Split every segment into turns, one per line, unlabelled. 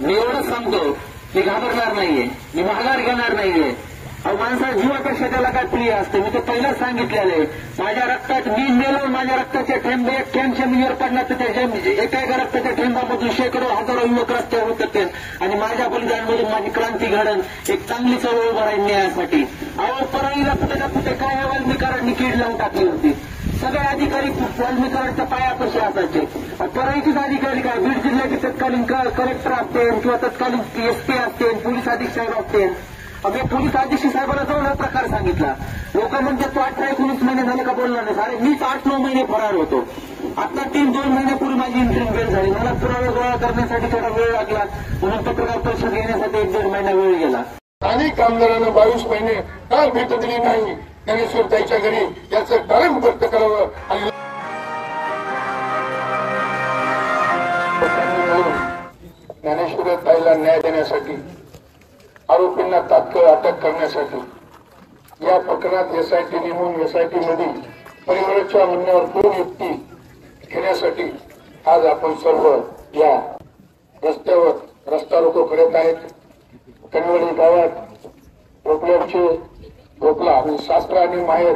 मी एवढंच सांगतो, मी घाबरणार नाहीये, मी माघार घेणार नाहीये. माणसा जीवापेक्षा त्याला काय प्रिय असते. मी ते पहिलेच सांगितलेलं आहे. माझ्या रक्तात मी मेलो, माझ्या रक्ताचे थेंब एक थेंब जमिनीवर पडला तर त्याच्या एका रक्ताच्या थेंबामधून शेकडो हजारो युवक रस्त्यावर उतरते आणि माझ्या बलिदानामधून माझी क्रांती घडण एक चांगली चळवळ उभा राहील न्यायासाठी. अहो परळीला कुठे ना कुठे काय वाल्मीकरांनी कीड लावून टाकली होती. सगळे अधिकारी वाल्मीकरांच्या पायापाशी असायचे. परळीचेच अधिकारी काय, बीड जिल्ह्याचे तत्कालीन कलेक्टर असते किंवा तत्कालीन एसपी असते, पोलीस अधीक्षक साहेब असते. मी पोलीस अधीक्षक साहेबांना जाऊन हा प्रकार सांगितला. लोक म्हणजे तो 18-19 महिने झाले का बोलला नाही. सारे मीच 8-9 महिने फरार होतो. आता 3-2 महिन्यापूर्वी माझी इंटरिम बेल झाली. मला पुरावे गोळा करण्यासाठी थोडा वेळ लागला, म्हणून पत्रकार परिषद घेण्यासाठी 1-1.5 महिना वेळ गेला.
स्थानिक आमदारांना 22 महिने का भेट दिली नाही ज्ञानेश्वरताईच्या घरी, याचं कारण व्यक्त करावं आणि ज्ञानेश्वरताईला न्याय देण्यासाठी, आरोपींना तात्काळ अटक करण्यासाठी, या प्रकरणात एसआयटी नेमून एसआयटी मध्ये परिवाराच्या म्हणण्यावर 2 व्यक्ती घेण्यासाठी आज आपण सर्व या रस्त्यावर रस्ता रोको करत आहेत. कणवली गावात भोकला आणि शास्त्र आणि माहेर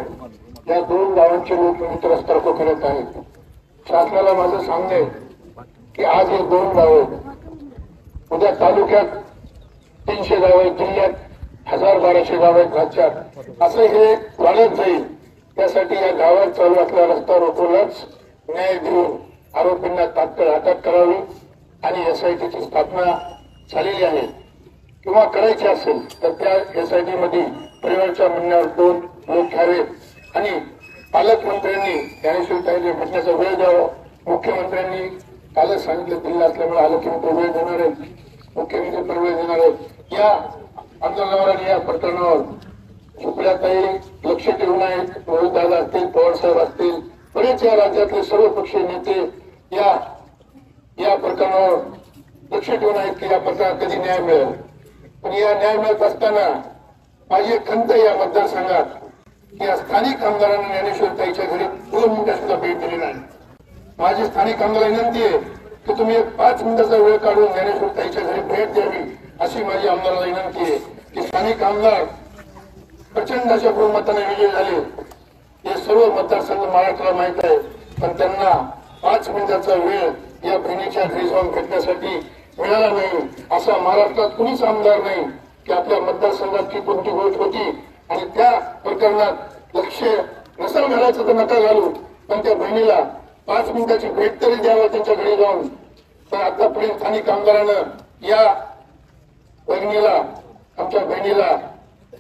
या 2 गावांचे लोक इथे रस्ता रोको करत आहेत. शासनाला माझं सांगणं आहे की आज हे 2 गावं, उद्या तालुक्यात 300 गाव आहेत, जिल्ह्यात 1000-1200 गाव आहेत राज्यात, असं हे वाढत जाईल. त्यासाठी या गावात चालू असलेला रस्ता रोकोलाच न्याय देऊन आरोपींना तात्काळ अटक करावी आणि एसआयटीची स्थापना झालेली आहे किंवा करायची असेल तर त्या एसआयटी मध्ये परिवाराच्या म्हणण्यावर 2 लोक घ्यावेत आणि पालकमंत्र्यांनी ज्ञानेश्वरताईला भेटण्याचा वेळ द्यावा. मुख्यमंत्र्यांनी कालच सांगितलं दिल्ली असल्यामुळे आलं की तो वेळ देणार आहे, मुख्यमंत्री पण वेळ देणार आहेत. या आंदोलनावर आणि या प्रकरणावर सुप्रियाताई लक्ष ठेवून आहेत. रोहितदादा असतील, पवारसाहेब असतील, बरेच या राज्यातले सर्व पक्षीय नेते या प्रकरणावर लक्ष ठेवून आहेत की या प्रकरणात कधी न्याय मिळेल. पण या न्याय मिळत असताना माझी एक खंत या मतदारसंघात की या स्थानिक आमदारांना ज्ञानेश्वरताईच्या घरी 2 मिनिटं सुद्धा भेट दिली नाही. माझी स्थानिक आमदारांना विनंती आहे की तुम्ही 5 मिनिटाचा वेळ काढून ज्ञानेश्वरताईच्या घरी भेट द्यावी, अशी माझी आमदाराला विनंती आहे. की स्थानिक आमदार प्रचंड अशा बहुमताने विजयी झाले. हे सर्व मतदारसंघ महाराष्ट्राला माहित आहे, पण त्यांना 5 मिनिटाचा वेळ या बहिणीच्या घरी जाऊन भेटण्यासाठी मिळाला नाही. असा महाराष्ट्रात कुणीच आमदार नाही की आपल्या मतदारसंघात ती कोणती गोष्ट होती आणि त्या प्रकरणात लक्ष नसेल घालायचं तर नका घालू, पण त्या बहिणीला 5 मिनिटाची भेट तरी द्यावा त्यांच्या घरी जाऊन. तर आतापर्यंत स्थानिक आमदारानं या बहिणीला, आमच्या बहिणीला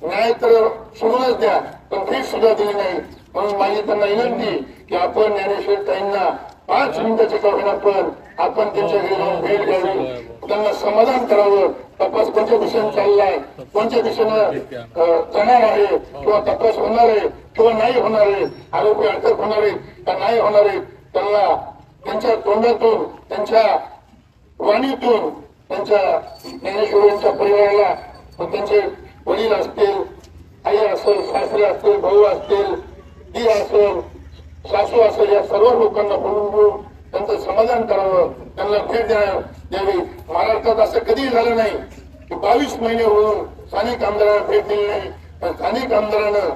न्याय तर सोडूनच द्या, पण भेट सुद्धा दिली नाही. म्हणून माझी त्यांना विनंती की आपण ज्ञानेश्वरताईंना 5 मिनिटाचे का होईना पण आपण त्यांच्या घरी जाऊन भेट द्यावी, त्यांना समाधान करावं. तपास कोणत्या दिशेने चाललाय, कोणत्या दिशेनं जाणार आहे किंवा तपास होणार आहे किंवा नाही होणार आहे, आरोपी अटक होणार आहे का नाही होणार आहे, त्यांना त्यांच्या तोंडातून, त्यांच्या वाणीतून, त्यांच्या ज्ञानेश्वरांच्या परिवाराला, त्यांचे वडील असतील, आई असेल, सासरे असतील, भाऊ असतील, दी असेल, सासू असेल, या सर्व लोकांना बोलून त्यांचं समाधान करावं, त्यांना भेट द्यावी. महाराष्ट्रात असं कधीही झालं नाही की 22 महिने होऊन स्थानिक आमदारांना भेट दिली नाही. पण स्थानिक आमदारांना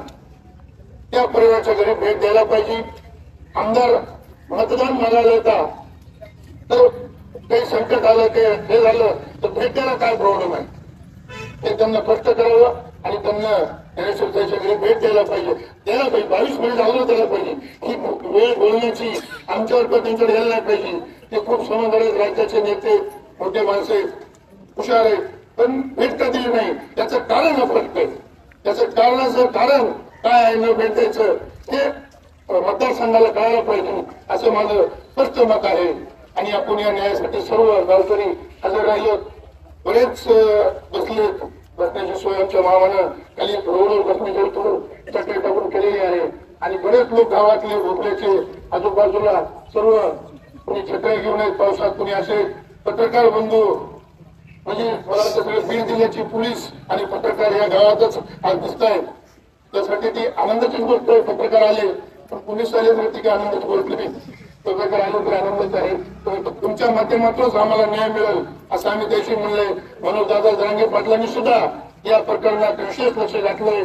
त्या परिवाराच्या घरी भेट द्यायला पाहिजे. आमदार मतदान मागायला येतात तर काही संकट आलं, काही हे झालं तर भेट द्यायला काय प्रॉब्लेम आहे, ते त्यांना स्पष्ट करावं आणि त्यांना ज्ञानेश्वरताईच्या घरी भेट द्यायला पाहिजे. 22 महिने अगोदर द्यायला पाहिजे. ही वेळ बोलण्याची आमच्यावर पण त्यांच्याकडे यायला नाही पाहिजे. ते खूप समजदार आहेत, राज्याचे नेते, मोठे माणसे, हुशार आहेत, पण भेट का दिली नाही त्याचं कारण स्पष्ट आहे. त्याचं कारणाचं कारण काय आहे न भेट द्यायचं हे मतदारसंघाला कळायला पाहिजे, असं माझं स्पष्ट मत आहे. आणि आपण या न्यायासाठी सर्व गावकरी हजर राहिलो. बरेच बसण्याची सोय आमच्या मामानं खाली रोडवर बसण्याची चटई टाकून केलेली आहे आणि बरेच लोक गावातले भोपळ्याचे आजूबाजूला सर्व कुणी छत्र्या घेऊन आहेत पावसात, कुणी असे पत्रकार बंधू, म्हणजे मला सगळे बीड जिल्ह्याची पोलीस आणि पत्रकार या गावातच आज दिसत आहेत. त्यासाठी ती आनंदाचीच गोष्ट आहे. पत्रकार आले पण पोलीस आले तर ती काही आनंदाची गोष्ट नाही. तो जर आलो तर आनंदच आहे. तुमच्या माध्यमातूनच आम्हाला न्याय मिळेल असं आम्ही त्याशी म्हणले. मनोजदादा जरांगे पाटलांनी सुद्धा या प्रकरणात विशेष लक्ष घातलंय.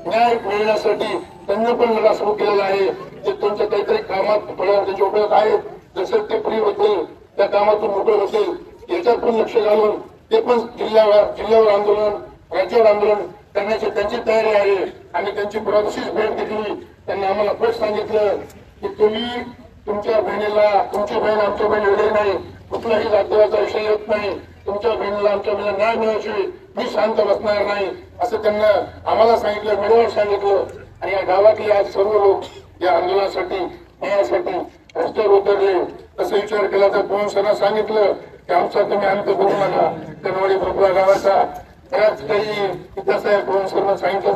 न्याय मिळण्यासाठी त्यांनी पण लढा सुरू केलेला आहे. ते तुमच्या काहीतरी कामात त्याचे उपयोग आहेत. जसं ते फ्री होतील त्या कामातून मोकळे होतील याच्यात पण लक्ष घालून ते पण जिल्ह्यावर आंदोलन राज्यावर आंदोलन करण्याची त्यांची तयारी आहे. आणि त्यांची पुरातशीच भेट घेतली. त्यांनी आम्हाला स्पष्ट सांगितलं की तुम्ही तुमच्या बहिणीला तुमची बहीण आमच्या बहीण वेगळी नाही. कुठलाही जातीवाचा विषय येत नाही. तुमच्या बहिणीला आमच्या बहिणीला न्याय मिळाल्याशिवाय मी शांत बसणार नाही असं त्यांना आम्हाला सांगितलं, मीडियावर सांगितलं. आणि या गावातले आज सर्व लोक या आंदोलनासाठी न्यायासाठी रस्त्यावर उतरले. असं विचार केला तर पवन सरांना सांगितलं की आमचा तुम्ही अंत करू नका. कनवाडी भोपळा गावाचा त्याच काही इतिहास आहे. पवन सरांना सांगितलं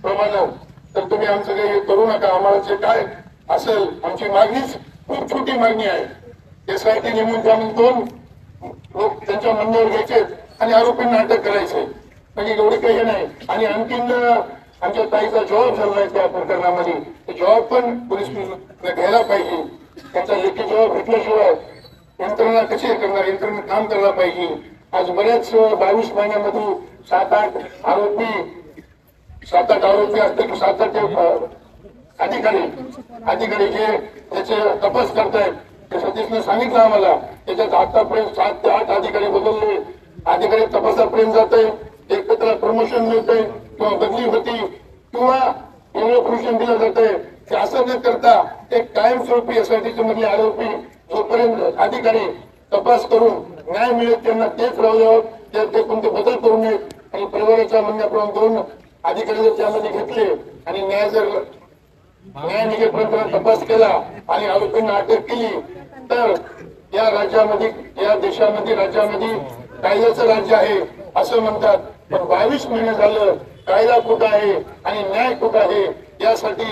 प्रमाणे तर तुम्ही आमचं काही करू नका. आम्हाला जे काय असेल आमची मागणीच खूप छोटी मागणी आहे. एसआयटी नेमून त्यामुळे 2 लोक त्यांच्या म्हणण्यावर घ्यायचे आणि आरोपींना अटक करायचे. म्हणजे एवढे काही नाही. आणि आणखीन आमच्या ताईचा जबाब झाला आहे त्या प्रकरणामध्ये. ते जबाब पण पोलीस घ्यायला पाहिजे. त्यांचा लेखी जबाब घेतल्याशिवाय यंत्रणा कशी करणार, यंत्रणा काम करायला पाहिजे. आज बऱ्याच 22 महिन्यामध्ये 7-8 आरोपी असते की 7-8 अधिकारी जे त्याचे तपास करतायत. ते सतीशने सांगितलं आम्हाला त्याच्यात आतापर्यंत 7 ते 8 अधिकारी बदलले. अधिकारी तपासापर्यंत जात आहे. एक तर त्याला प्रमोशन मिळतंय किंवा बदली होती किंवा वेगळं प्रमोशन दिलं जात आहे. ते असं न करता एक कायमस्वरूपी एसआयटीचे मधले आरोपी जोपर्यंत अधिकारी तपास करून न्याय मिळेल त्यांना तेच राहू द्यावं. ते कोणते बदल करू नयेत. आणि परिवाराच्या म्हणण्याप्रमाणे 2 अधिकारी जर त्यामध्ये घेतले आणि न्याय निघेपर्यंत तपास केला आणि आरोपींना अटक केली तर या राज्यामध्ये या देशामध्ये राज्यामध्ये कायद्याचं राज्य आहे असं म्हणतात. पण 22 महिने झालं कायदा कुठं आहे आणि न्याय कुठं आहे यासाठी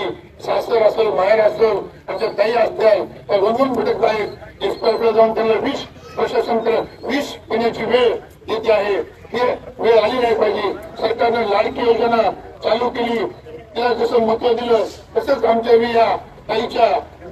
सासर असेल माहेर असेल आमच्या ताई असतील त्या रंगून भेटत आहेत. इस्पायरला जाऊन त्यांना प्रशासन विष पिण्याची वेळ येते आहे. ही वेळ आली नाही पाहिजे. सरकारने लाडकी योजना चालू केली. त्याला जसं महत्व दिलं तसंच आमच्या या ताईच्या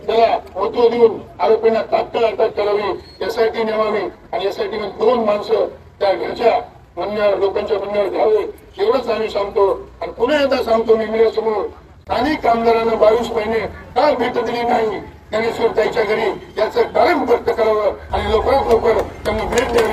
त्याला महत्व देऊन आरोपींना तात्काळ अटक करावी. एसआयटी नेमावी आणि एसआयटी मध्ये 2 माणसं त्या घरच्या म्हणण्यावर लोकांच्या म्हणण्यावर घ्यावे एवढंच आम्ही सांगतो. आणि पुन्हा एकदा सांगतो मी मीडियासमोर स्थानिक आमदारांना 22 महिने का भेट दिली नाही ज्ञानेश्वर ताईच्या घरी याचं कारण व्यक्त करावं आणि लवकरात लवकर त्यांना भेट द्यावी.